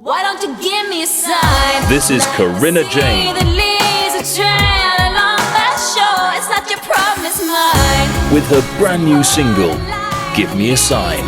Why don't you give me a sign? This is Corinna Jane. The leaves are trailing on that shore. It's not your problem, it's mine. With her brand new single, Give Me a Sign.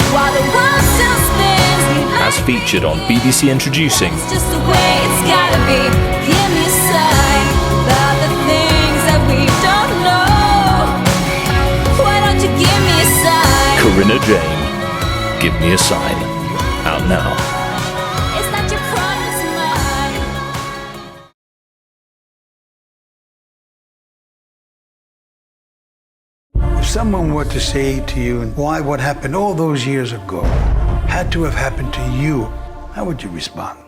While the world still spins, As featured on BBC Introducing. it's just the way it's gotta be. Give me a sign about the things that we don't know. Why don't you give me a sign? Corinna Jane, Give Me a Sign. Out now. It's not your problem, it's mine. If someone were to say to you, why what happened all those years ago had to have happened to you, how would you respond?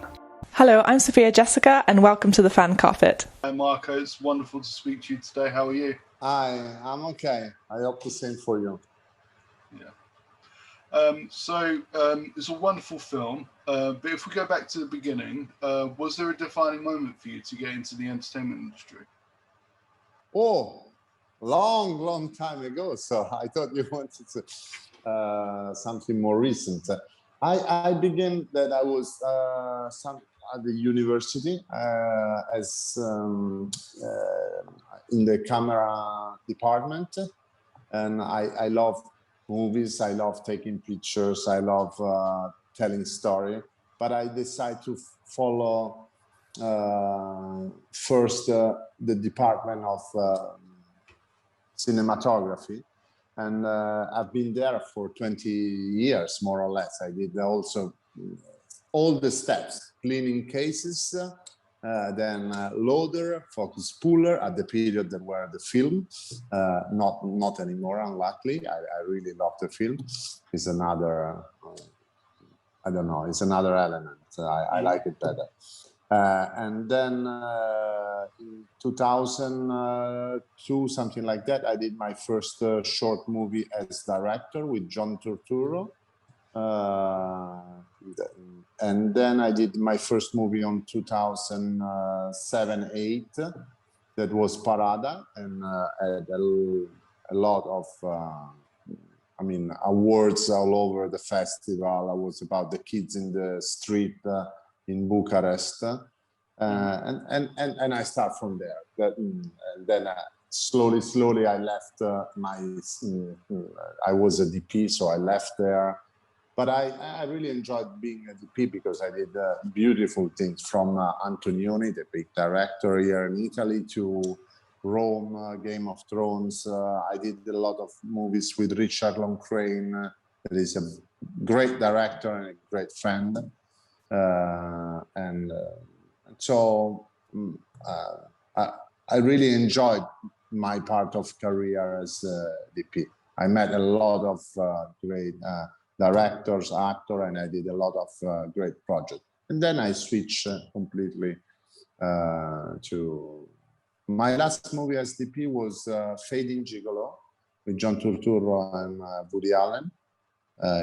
Hello, I'm Sophia Jessica, and welcome to the Fan Carpet. Hi Marco, it's wonderful to speak to you today. How are you? I'm okay. I hope the same for you. Yeah. It's a wonderful film, but if we go back to the beginning, was there a defining moment for you to get into the entertainment industry? Oh, long time ago. So I thought you wanted to, something more recent. I began that I was at the university as in the camera department, and I love movies, I love taking pictures, I love telling story, but I decided to follow first the department of cinematography, and I've been there for 20 years, more or less. I did also all the steps, cleaning cases, then loader, focus puller at the period that were the film, not anymore, unluckily. I really love the film. It's another, I don't know, it's another element. I like it better. And then in 2002, something like that, I did my first short movie as director with John Turturro. And then I did my first movie on 2007-8, that was Parada, and had a lot of awards all over the festival. I was about the kids in the street in Bucharest, and I start from there. And then slowly I left I was a DP, so I left there. But I really enjoyed being a DP because I did beautiful things, from Antonioni, the big director here in Italy, to Rome, Game of Thrones. I did a lot of movies with Richard Loncraine, that is a great director and a great friend. So I really enjoyed my part of career as a DP. I met a lot of great directors, actors, and I did a lot of great projects. And then I switched completely to my last movie as DP was Fading Gigolo with John Turturro and Woody Allen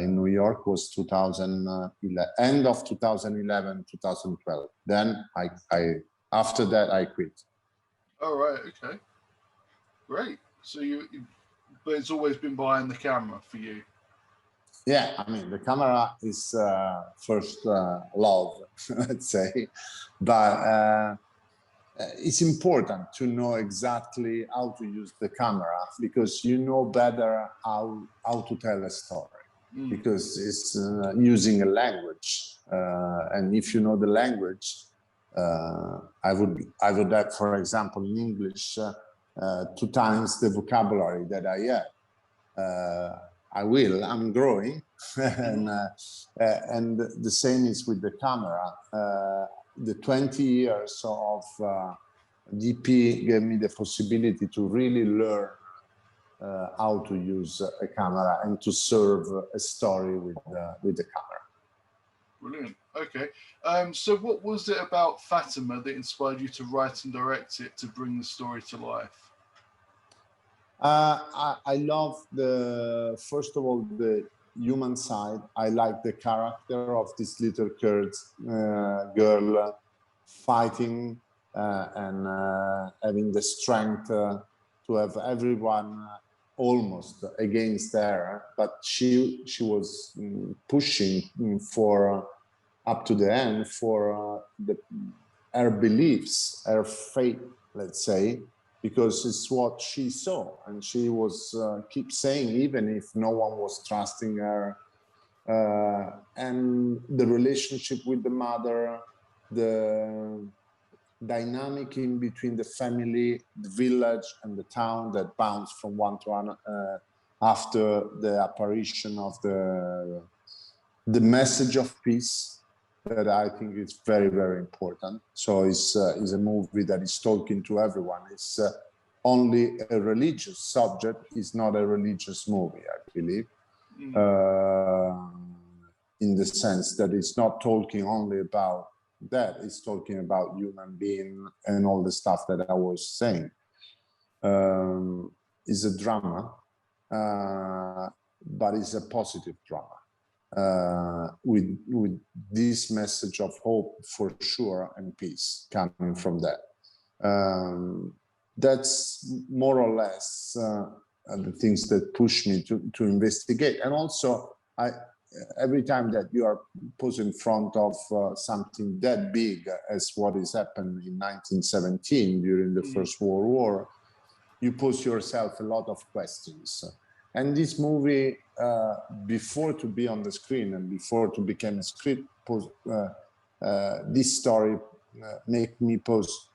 in New York. Was 2011, end of 2011, 2012. Then I after that I quit. Oh, right, okay. Great. So but it's always been behind the camera for you. Yeah, I mean, the camera is first love, let's say, but it's important to know exactly how to use the camera, because you know better how to tell a story, because it's using a language, and if you know the language, I would have, for example, in English, 2 times the vocabulary that I have. I'm growing, and the same is with the camera. The 20 years of DP gave me the possibility to really learn how to use a camera and to serve a story with the camera. Brilliant. Okay. So what was it about Fatima that inspired you to write and direct it to bring the story to life? I love first of all, the human side. I like the character of this little girl fighting and having the strength to have everyone almost against her, but she was pushing for up to the end for her beliefs, her faith, let's say, because it's what she saw, and she was keep saying, even if no one was trusting her, and the relationship with the mother, the dynamic in between the family, the village, and the town that bounced from one to another after the apparition of the message of peace, that I think is very, very important. So it's a movie that is talking to everyone. It's only a religious subject. It's not a religious movie, I believe, in the sense that it's not talking only about that, is talking about human being and all the stuff that I was saying. It's a drama, but it's a positive drama, with this message of hope for sure and peace coming from that. That's more or less the things that push me to investigate. And also, every time that you are put in front of something that big as what is happened in 1917 during the First World War, you pose yourself a lot of questions. And this movie, before to be on the screen and before to become a script, this story make me pose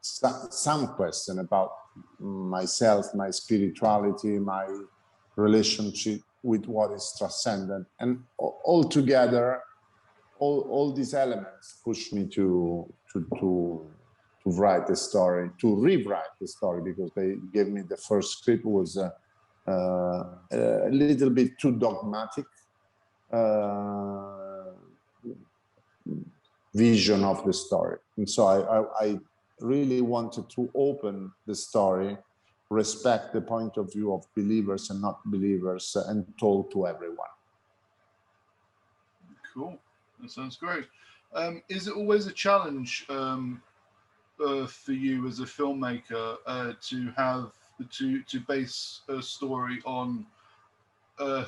some question about myself, my spirituality, my relationship with what is transcendent, and all together, all these elements push me to write the story, to rewrite the story, because they gave me the first script was a little bit too dogmatic vision of the story, and so I really wanted to open the story, respect the point of view of believers and not believers, and told to everyone. Cool, that sounds great. Is it always a challenge for you as a filmmaker to base a story on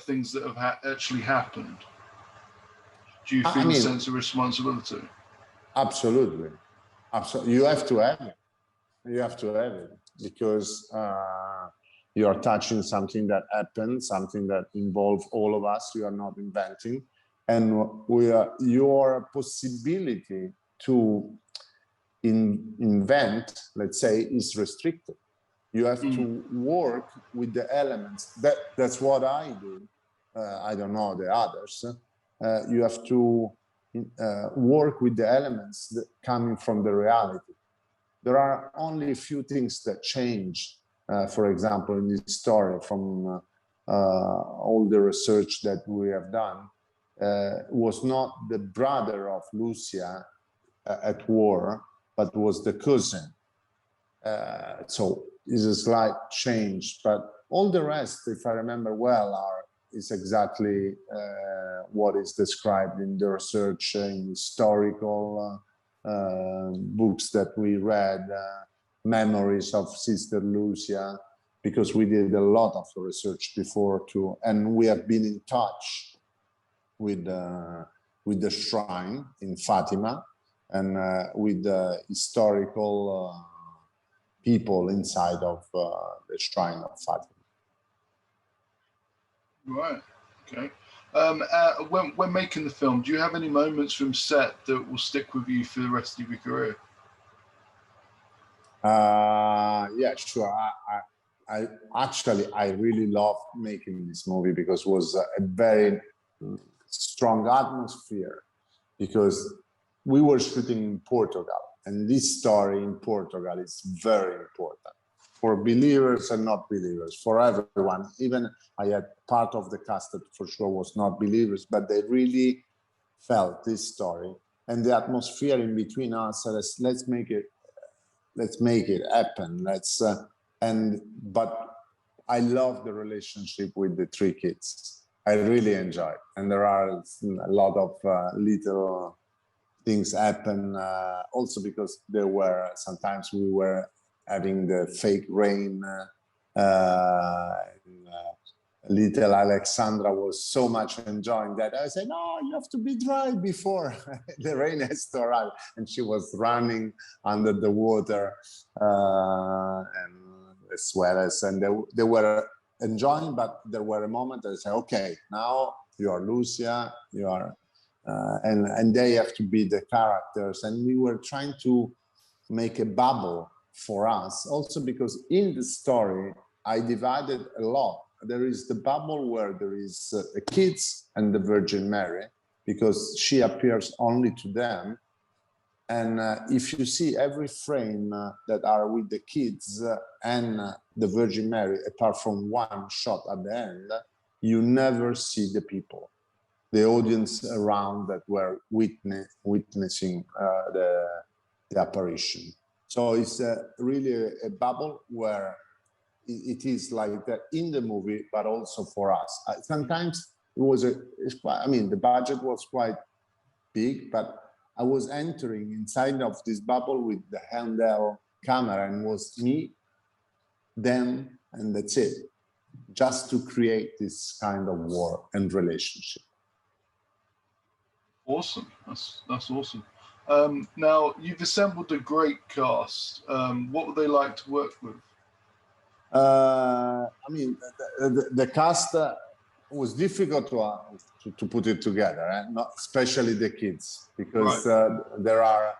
things that have actually happened? Do you feel a sense of responsibility? Absolutely. You have to have it. You have to have it, because you are touching something that happened, something that involves all of us. You are not inventing, and your possibility to invent, let's say, is restricted. You have to work with the elements. That's what I do. I don't know the others. You have to work with the elements that coming from the reality. There are only a few things that change, for example, in this story from all the research that we have done, was not the brother of Lúcia at war, but was the cousin. So it's a slight change, but all the rest, if I remember well, is exactly what is described in the research, in historical books that we read, memories of Sister Lúcia, because we did a lot of research before too, and we have been in touch with the shrine in Fátima, and with the historical people inside of the shrine of Fátima. Right. Okay. When making the film, do you have any moments from set that will stick with you for the rest of your career? Yeah, sure. I really love making this movie because it was a very strong atmosphere, because we were shooting in Portugal, and this story in Portugal is very important for believers and not believers, for everyone. Even I had part of the cast that for sure was not believers, but they really felt this story and the atmosphere in between us. Let's make it happen. But I love the relationship with the three kids. I really enjoy it, and there are a lot of little things happen. Also because sometimes we were having the fake rain Little Alexandra was so much enjoying that. I said, no, you have to be dry before the rain has to arrive. And she was running under the water, and as well as, and they were enjoying, but there were a moment that I said, okay, now you are Lucia, you are, and they have to be the characters. And we were trying to make a bubble for us, also because in the story, I divided a lot. There is the bubble where there is the kids and the Virgin Mary, because she appears only to them. And if you see every frame that are with the kids and the Virgin Mary, apart from one shot at the end, you never see the people, the audience around that were witnessing the apparition. So it's really a bubble where it is like that in the movie, but also for us. Sometimes it was the budget was quite big, but I was entering inside of this bubble with the handheld camera, and was me, them, and that's it, just to create this kind of war and relationship. Awesome, that's awesome. Now, you've assembled a great cast. What would they like to work with? The cast was difficult to put it together, not especially the kids, because there are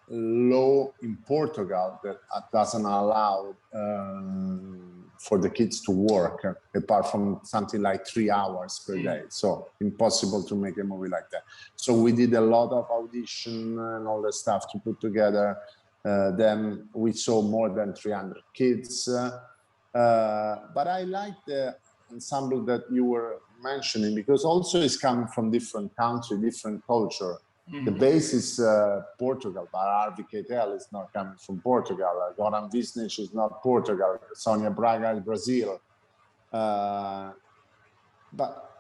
law in Portugal that doesn't allow for the kids to work apart from something like 3 hours per day. So impossible to make a movie like that. So we did a lot of audition and all the stuff to put together. Then we saw more than 300 kids. But I like the ensemble that you were mentioning, because also it's coming from different country, different culture. Mm-hmm. The base is Portugal, but Harvey Keitel is not coming from Portugal. Goran Višnjić is not Portugal. Sônia Braga is Brazil. But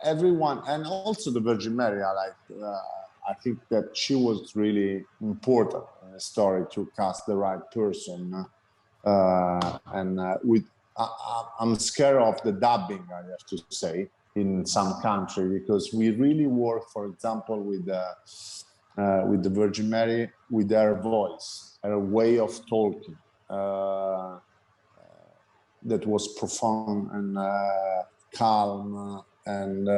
everyone, and also the Virgin Mary, I think that she was really important in the story to cast the right person. I'm scared of the dubbing, I have to say, in some country, because we really work, for example, with the Virgin Mary, with her voice, her way of talking, that was profound and calm. And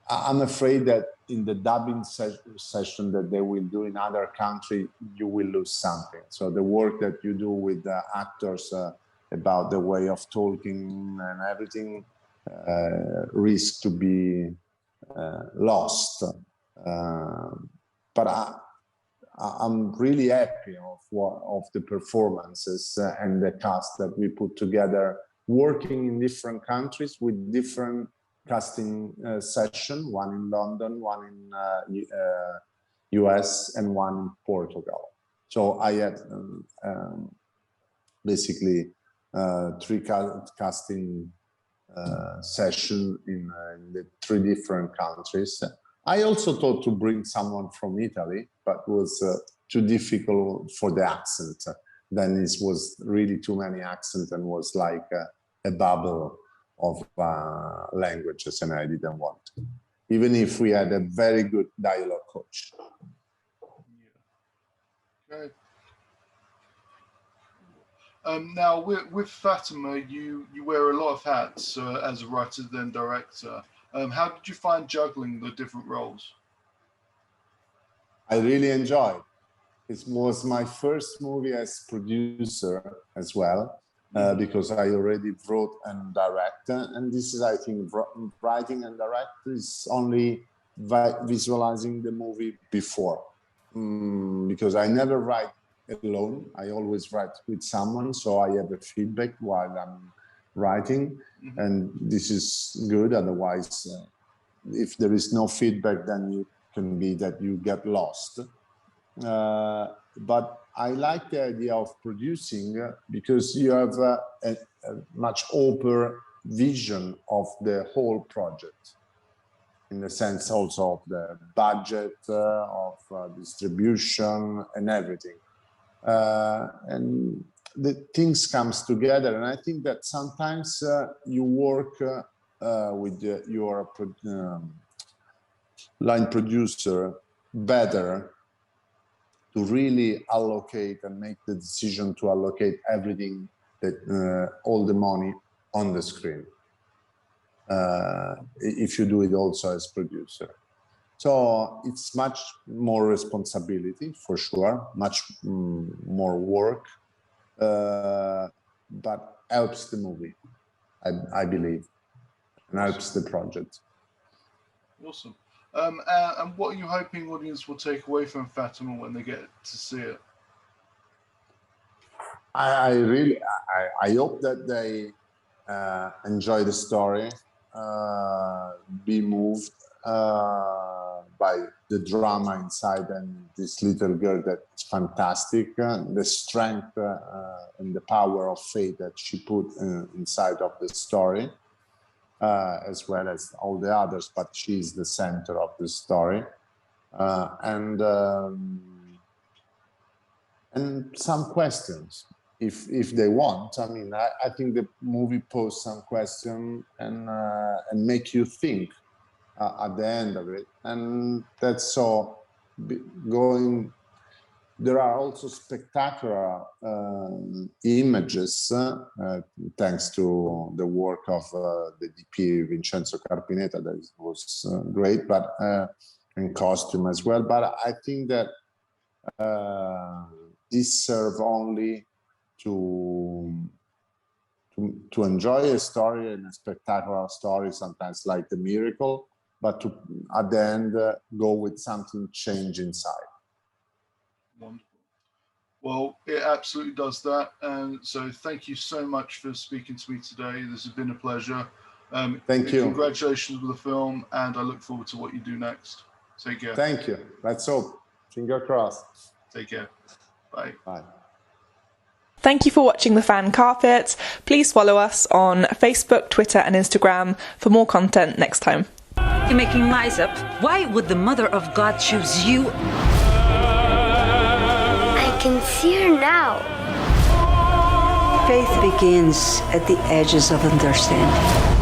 I'm afraid that in the dubbing session that they will do in other country, you will lose something. So the work that you do with the actors about the way of talking and everything risk to be lost. But I'm really happy of the performances and the cast that we put together, working in different countries with different casting session, one in London, one in US, and one in Portugal. So I had basically 3 casting session in the 3 different countries. I also thought to bring someone from Italy, but it was too difficult for the accent. Then it was really too many accents and was like a bubble of languages, and I didn't want, even if we had a very good dialogue coach. Yeah. Okay. Now, with Fatima, you wear a lot of hats as a writer then director. How did you find juggling the different roles? I really enjoyed. It was my first movie as producer as well, because I already wrote and directed. And this is, I think, writing and directing is only visualizing the movie before. Because I never write alone. I always write with someone, so I have a feedback while I'm writing. Mm-hmm. And this is good. Otherwise, if there is no feedback, then you can be that you get lost. But I like the idea of producing because you have a much open vision of the whole project, in the sense also of the budget, of distribution and everything. And the things comes together, and I think that sometimes you work with your line producer better to really allocate and make the decision to allocate everything, that all the money on the screen, if you do it also as producer. So it's much more responsibility, for sure, much more work, but helps the movie, I believe, and helps the project. Awesome. And what are you hoping audience will take away from Fatima when they get to see it? I hope that they enjoy the story, be moved by the drama inside, and this little girl that's fantastic, the strength and the power of faith that she put inside of the story, as well as all the others, but she's the center of the story, and some questions if they want. I mean, I think the movie poses some questions and make you think at the end of it, and that's so going. There are also spectacular images, thanks to the work of the DP Vincenzo Carpinetta, that was great, but in costume as well. But I think that this serves only to enjoy a story, and a spectacular story, sometimes like The Miracle, but to at the end go with something change inside. Wonderful. Well, it absolutely does that. And so thank you so much for speaking to me today. This has been a pleasure. Thank you. Congratulations with the film, and I look forward to what you do next. Take care. Thank you. Let's hope. Finger crossed. Take care. Bye. Bye. Thank you for watching The Fan Carpet. Please follow us on Facebook, Twitter and Instagram for more content next time. You're making lies up. Why would the Mother of God choose you? I can see her now. Faith begins at the edges of understanding.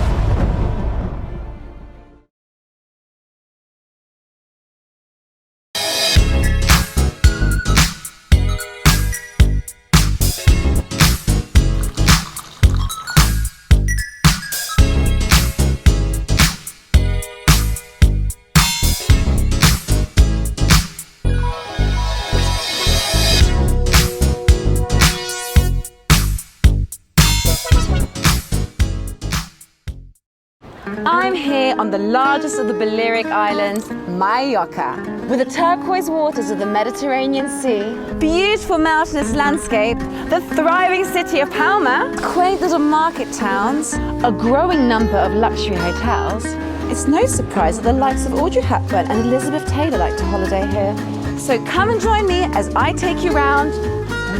I'm here on the largest of the Balearic Islands, Mallorca, with the turquoise waters of the Mediterranean Sea, beautiful mountainous landscape, the thriving city of Palma, quaint little market towns, a growing number of luxury hotels. It's no surprise that the likes of Audrey Hepburn and Elizabeth Taylor like to holiday here. So come and join me as I take you round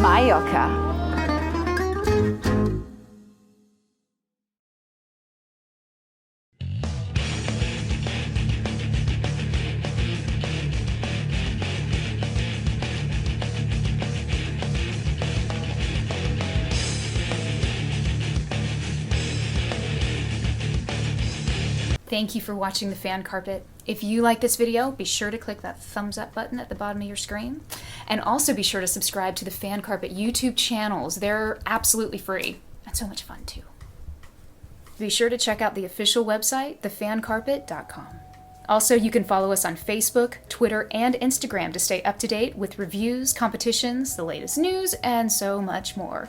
Mallorca. Thank you for watching The Fan Carpet. If you like this video, be sure to click that thumbs up button at the bottom of your screen. And also be sure to subscribe to the Fan Carpet YouTube channels. They're absolutely free and so much fun too. Be sure to check out the official website, thefancarpet.com. Also, you can follow us on Facebook, Twitter, and Instagram to stay up to date with reviews, competitions, the latest news, and so much more.